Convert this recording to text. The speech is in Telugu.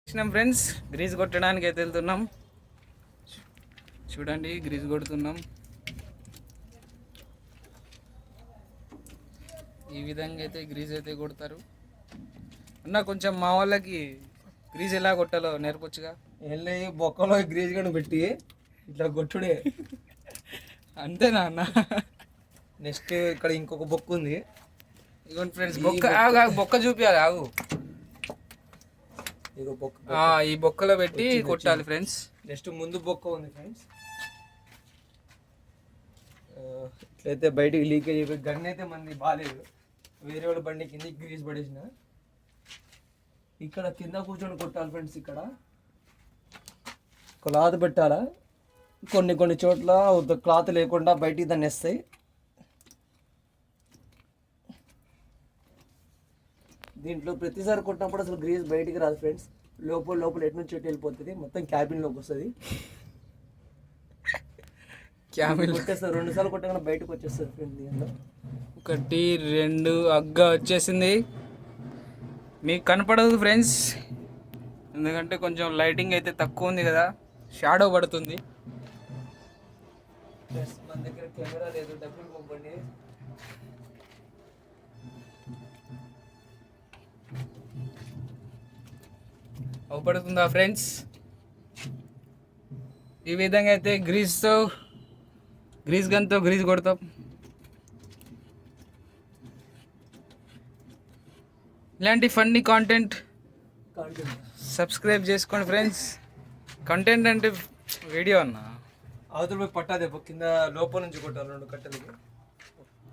వచ్చినాం ఫ్రెండ్స్, గ్రీజ్ కొట్టడానికి అయితే వెళ్తున్నాం. చూడండి, గ్రీజ్ కొడుతున్నాం. ఈ విధంగా అయితే గ్రీజ్ అయితే కొడతారు. అన్న కొంచెం మా వాళ్ళకి గ్రీజ్ ఎలా కొట్టాలో నేర్పొచ్చుగా. వెళ్ళి బొక్కలో గ్రీజ్ గను పెట్టి ఇట్లా కొట్టుడే. అంతేనా అన్న? నెక్స్ట్ ఇక్కడ ఇంకొక బొక్క ఉంది. ఇగోండి ఫ్రెండ్స్, బొక్క బొక్క చూపించాలి. ఆగు, ఇగో బొక్క. ఈ బొక్కలో పెట్టి కొట్టాలి ఫ్రెండ్స్. నెక్స్ట్ ముందు బొక్క ఉంది ఫ్రెండ్స్. ఇట్లయితే బయటికి లీకేజ్ అయిపోయి గన్ అయితే మంది బాగాలేదు. వేరే వాళ్ళ బండి కింద గ్రీజ్ పడేసిన. ఇక్కడ కింద కూర్చొని కొట్టాలి ఫ్రెండ్స్. ఇక్కడ క్లాత్ పెట్టాలా. కొన్ని చోట్ల క్లాత్ లేకుండా బయటికి దాన్ని వేస్తాయి. దీంట్లో ప్రతిసారి కొట్టినప్పుడు అసలు గ్రీజ్ బయటికి రాదు ఫ్రెండ్స్. లోపల ఎటు నుంచి ఎటు వెళ్ళిపోతుంది, మొత్తం క్యాబిన్లోకి వస్తుంది. క్యాబిన్ కొట్టేస్తారు, 2 సార్లు కొట్టగానే బయటకు వచ్చేస్తుంది ఫ్రెండ్స్. దీంట్లో 1 2 అగ్గ వచ్చేసింది. మీకు కనపడదు ఫ్రెండ్స్, ఎందుకంటే కొంచెం లైటింగ్ అయితే తక్కువ ఉంది కదా, షాడో పడుతుంది. మన దగ్గర కెమెరా లేదు, డబ్బులు పంపండి. అవపడుతుందా ఫ్రెండ్స్? ఈ విధంగా అయితే గ్రీజ్ గన్తో గ్రీజ్ కొడతాం. ఇలాంటి ఫన్నీ కాంటెంట్ సబ్స్క్రైబ్ చేసుకోండి ఫ్రెండ్స్. కంటెంట్ అంటే వీడియో అన్న. అవతల పోయి పట్టాదే కింద లోపల నుంచి కొట్టాలి 2 కట్టెలకి.